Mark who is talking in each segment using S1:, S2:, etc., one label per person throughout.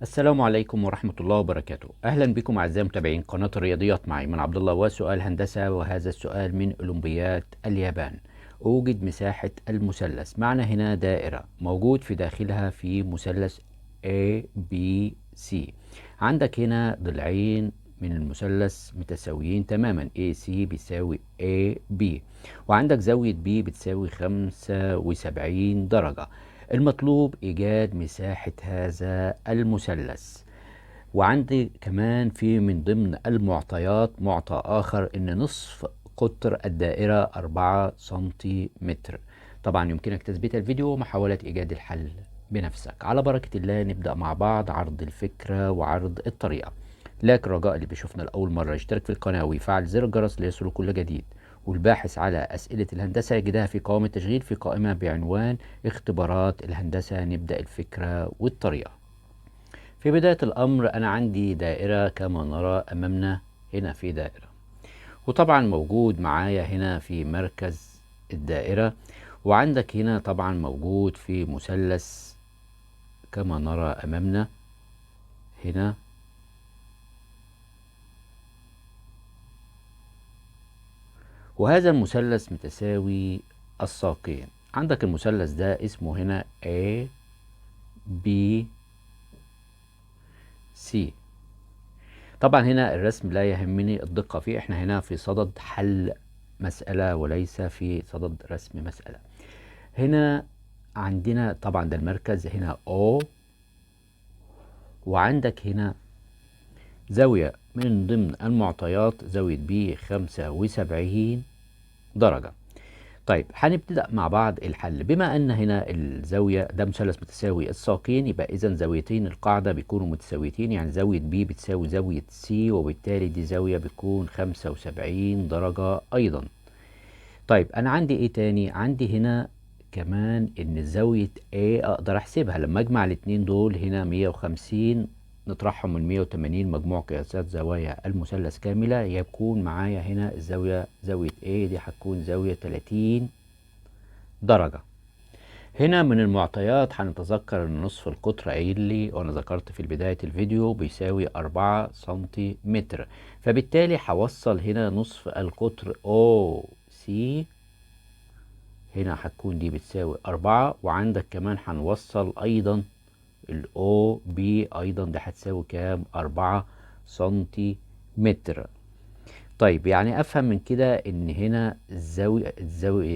S1: السلام عليكم ورحمة الله وبركاته. أهلا بكم أعزائي متابعين قناة الرياضيات معي من عبد الله، وسؤال هندسة، وهذا السؤال من أولمبياد اليابان. أوجد مساحة المثلث. معنا هنا دائرة موجود في داخلها في مثلث A B C. عندك هنا ضلعين من المثلث متساويين تماما، AC بيساوي AB، وعندك زاوية B بتساوي 75 درجة. المطلوب إيجاد مساحة هذا المثلث. وعندي كمان في من ضمن المعطيات معطى آخر إن نصف قطر الدائرة 4 سنتيمتر. طبعا يمكنك تثبيت الفيديو ومحاولة إيجاد الحل بنفسك. على بركة الله نبدأ مع بعض عرض الفكرة وعرض الطريقة. لكن رجاء اللي بيشوفنا لأول مرة يشترك في القناة ويفعل زر الجرس ليصله كل جديد. والباحث على أسئلة الهندسة يجدها في قائمة التشغيل في قائمة بعنوان اختبارات الهندسة. نبدأ الفكرة والطريقة. في بداية الأمر أنا عندي دائرة كما نرى أمامنا. هنا في دائرة، وطبعا موجود معايا هنا في مركز الدائرة، وعندك هنا طبعا موجود في مثلث كما نرى أمامنا هنا. وهذا المثلث متساوي الساقين. عندك المثلث ده اسمه هنا A B C. طبعا هنا الرسم لا يهمني الدقة فيه، احنا هنا في صدد حل مسألة وليس في صدد رسم مسألة. هنا عندنا طبعا ده المركز هنا O، وعندك هنا زاوية من ضمن المعطيات زاوية B 75 درجة. طيب هنبتدأ مع بعض الحل. بما أن هنا الزاوية ده مثلث متساوي الساقين، يبقى إذا زاويتين القاعدة بيكونوا متساويتين، يعني زاوية B بتساوي زاوية C، وبالتالي دي زاوية بتكون 75 درجة أيضا. طيب أنا عندي إيه تاني؟ عندي هنا كمان إن زاوية A أقدر أحسبها لما أجمع الاتنين دول. هنا 150 نطرحهم من 180 مجموع قياسات زوايا المثلث كاملة، يكون معايا هنا الزاوية زاوية A دي هتكون زاوية 30 درجة. هنا من المعطيات هنتذكر ان نصف القطر قايل لي، وانا ذكرت في بداية الفيديو، بيساوي 4 سنتيمتر. فبالتالي هوصل هنا نصف القطر OC. هنا هتكون دي بتساوي 4، وعندك كمان هنوصل ايضا OB ايضا، ده هتساوي كام؟ 4 سنتيمتر. طيب يعني افهم من كده ان هنا الزاوية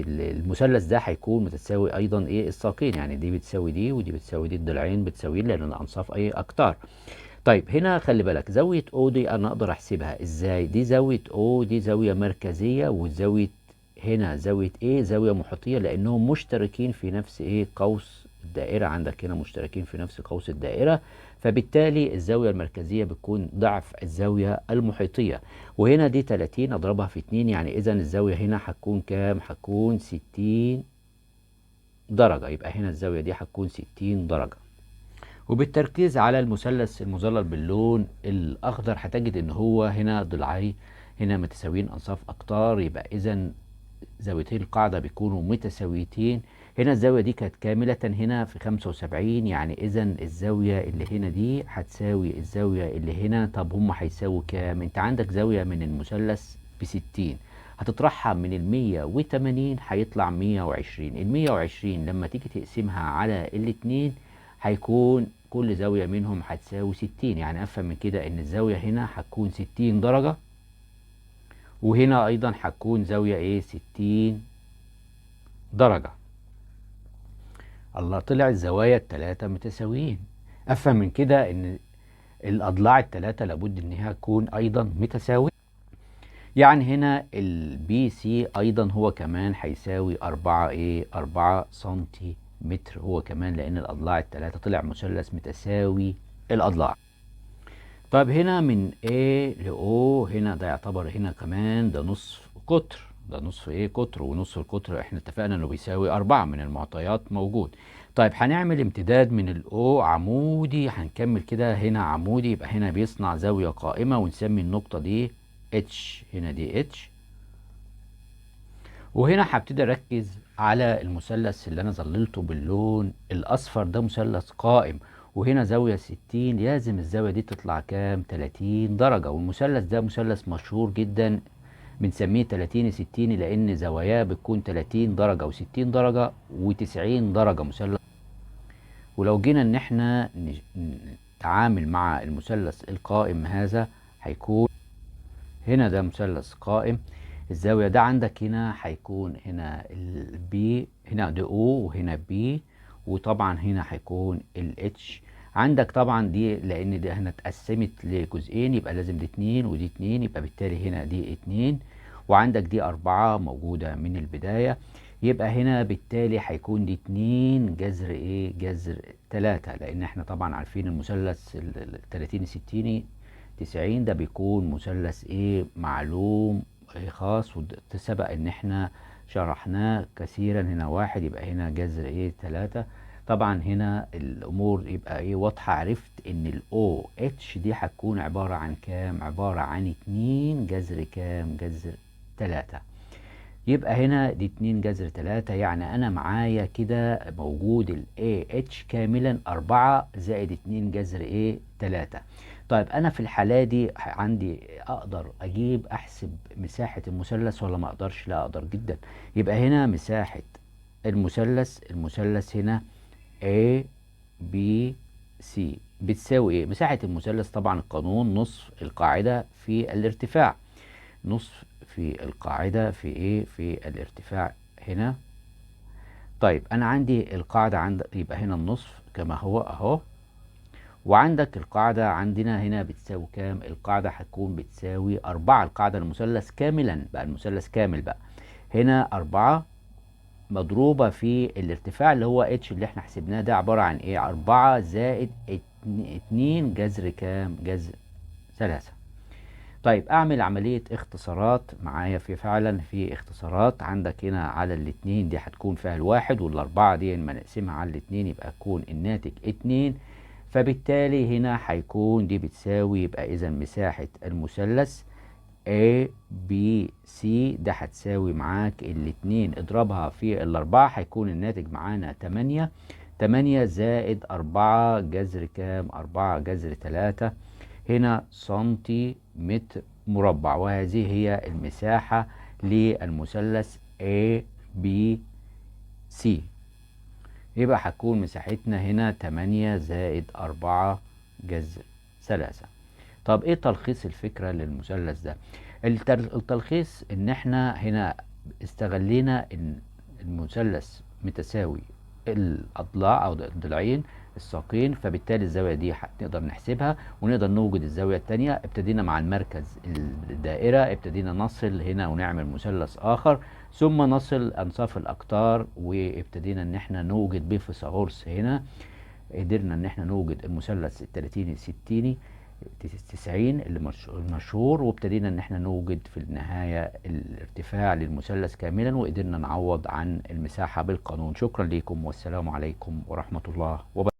S1: المثلث ده هيكون متساوي ايضا ايه الساقين، يعني دي بتساوي دي ودي بتساوي دي، الضلعين بتساويين لان الانصاف اي اكتار. طيب هنا خلي بالك زاوية O دي انا اقدر احسبها ازاي؟ دي زاوية O دي زاوية مركزية، وزاوية هنا زاوية A زاوية محيطية، لانهم مشتركين في نفس ايه قوس الدائرة. عندك هنا مشتركين في نفس قوس الدائرة، فبالتالي الزاوية المركزية بتكون ضعف الزاوية المحيطية. وهنا دي 30 اضربها في 2، يعني اذا الزاوية هنا هتكون كام؟ هتكون 60 درجة. يبقى هنا الزاوية دي هتكون 60 درجة. وبالتركيز على المثلث المظلل باللون الاخضر هتجد ان هو هنا ضلعي هنا متساويين انصاف اقطار، يبقى اذا زاويتين القاعدة بيكونوا متساويتين. هنا الزاوية دي كانت كاملة هنا في 75، يعني إذا الزاوية اللي هنا دي هتساوي الزاوية اللي هنا. طب هم هيساووا كام؟ أنت عندك زاوية من المثلث ب60، هتطرحها من ال180 هيطلع 120. ال120 لما تيجي تقسمها على الاتنين هيكون كل زاوية منهم هتساوي 60. يعني أفهم من كده إن الزاوية هنا هتكون 60 درجة، وهنا ايضا هتكون زاوية ايه 60 درجة. الله، طلع الزوايا التلاتة متساويين. افهم من كده ان الاضلاع التلاتة لابد انها تكون ايضا متساوية. يعني هنا البي سي ايضا هو كمان هيساوي 4 سنتيمتر هو كمان، لان الاضلاع التلاتة طلع مثلث متساوي الاضلاع. طيب هنا من A ل O هنا ده يعتبر هنا كمان ده نصف قطر. ده نصف ايه قطر، ونصف القطر احنا اتفقنا انه بيساوي 4 من المعطيات موجود. طيب هنعمل امتداد من الأو عمودي، هنكمل كده هنا عمودي، يبقى هنا بيصنع زاوية قائمة ونسمي النقطة دي اتش. هنا دي اتش. وهنا هبتدي اركز على المثلث اللي انا ظللته باللون الاصفر، ده مثلث قائم. وهنا زاوية 60، لازم الزاوية دي تطلع كام؟ 30 درجة. والمثلث ده مثلث مشهور جدا، بنسميه 30 60 لأن زواياه بتكون 30 درجة و60 درجة و90 درجة مثلث. ولو جينا إن احنا نتعامل مع المثلث القائم هذا، هيكون هنا ده مثلث قائم. الزاوية ده عندك هنا هيكون هنا البي، هنا ده او، وهنا بي، وطبعا هنا هيكون الاتش. عندك طبعا دي لان دي هنا اتقسمت لجزئين، يبقى لازم دي 2 ودي 2، يبقى بالتالي هنا دي 2. وعندك دي 4 موجودة من البداية، يبقى هنا بالتالي هيكون دي 2 جذر ايه؟ جذر 3. لان احنا طبعا عارفين المثلث ال 30 60 90 ده بيكون مثلث ايه؟ معلوم خاص، سبق ان احنا شرحناه كثيرا. هنا 1 يبقى هنا جذر ايه؟ 3. طبعا هنا الامور يبقى ايه؟ واضحة. عرفت ان الاو اتش دي هتكون عبارة عن كام؟ عبارة عن 2 جذر كام؟ جذر 3. يبقى هنا دي 2 جذر 3، يعني انا معايا كده موجود ال AH كاملا 4 زائد 2 جذر ايه؟ 3. طيب انا في الحالة دي عندي اقدر اجيب احسب مساحة المثلث ولا ما اقدرش؟ لا اقدر جدا. يبقى هنا مساحة المثلث هنا A B C بتساوي ايه؟ مساحة المثلث طبعا القانون نصف القاعدة في الارتفاع. نصف في القاعدة في ايه؟ في الارتفاع هنا. طيب انا عندي القاعدة يبقى هنا النصف كما هو اهو. وعندك القاعدة عندنا هنا بتساوي كام؟ القاعدة هتكون بتساوي 4. القاعدة المثلث كاملا بقى، المثلث كامل بقى. هنا 4 مضروبة في الارتفاع اللي هو اتش اللي احنا حسبناه، ده عبارة عن ايه؟ 4 زائد 2 جذر كام؟ جذر 3. طيب اعمل عملية اختصارات معايا. فعلا في اختصارات. عندك هنا على الاتنين دي هتكون فيها الواحد، والاربعة دي لما نقسمها على الاتنين يبقى يكون الناتج 2. فبالتالي هنا هيكون دي بتساوي، يبقى اذا مساحة المثلث A B C ده هتساوي معاك الاتنين اضربها في الاربعة، هيكون الناتج معانا 8. 8 زائد 4 جذر كام؟ 4 جذر 3. هنا سنتيمتر مربع. وهذه هي المساحة للمثلث A B C. يبقى هتكون مساحتنا هنا 8 زائد 4 جذر 3. طب ايه تلخيص الفكرة للمثلث ده؟ التلخيص ان احنا هنا استغلينا ان المثلث متساوي الاضلاع او الضلعين الساقين، فبالتالي الزاوية دي نقدر نحسبها ونقدر نوجد الزاوية التانية. ابتدينا مع المركز الدائرة، ابتدينا نصل هنا ونعمل مثلث اخر، ثم نصل انصاف الاقطار، وابتدينا ان احنا نوجد بفيثاغورس. هنا قدرنا ان احنا نوجد المثلث ال 30 60 90 اللي المشهور، وابتدينا ان احنا نوجد في النهاية الارتفاع للمثلث كاملا، وقدرنا نعوض عن المساحة بالقانون. شكرا لكم والسلام عليكم ورحمة الله وبركاته.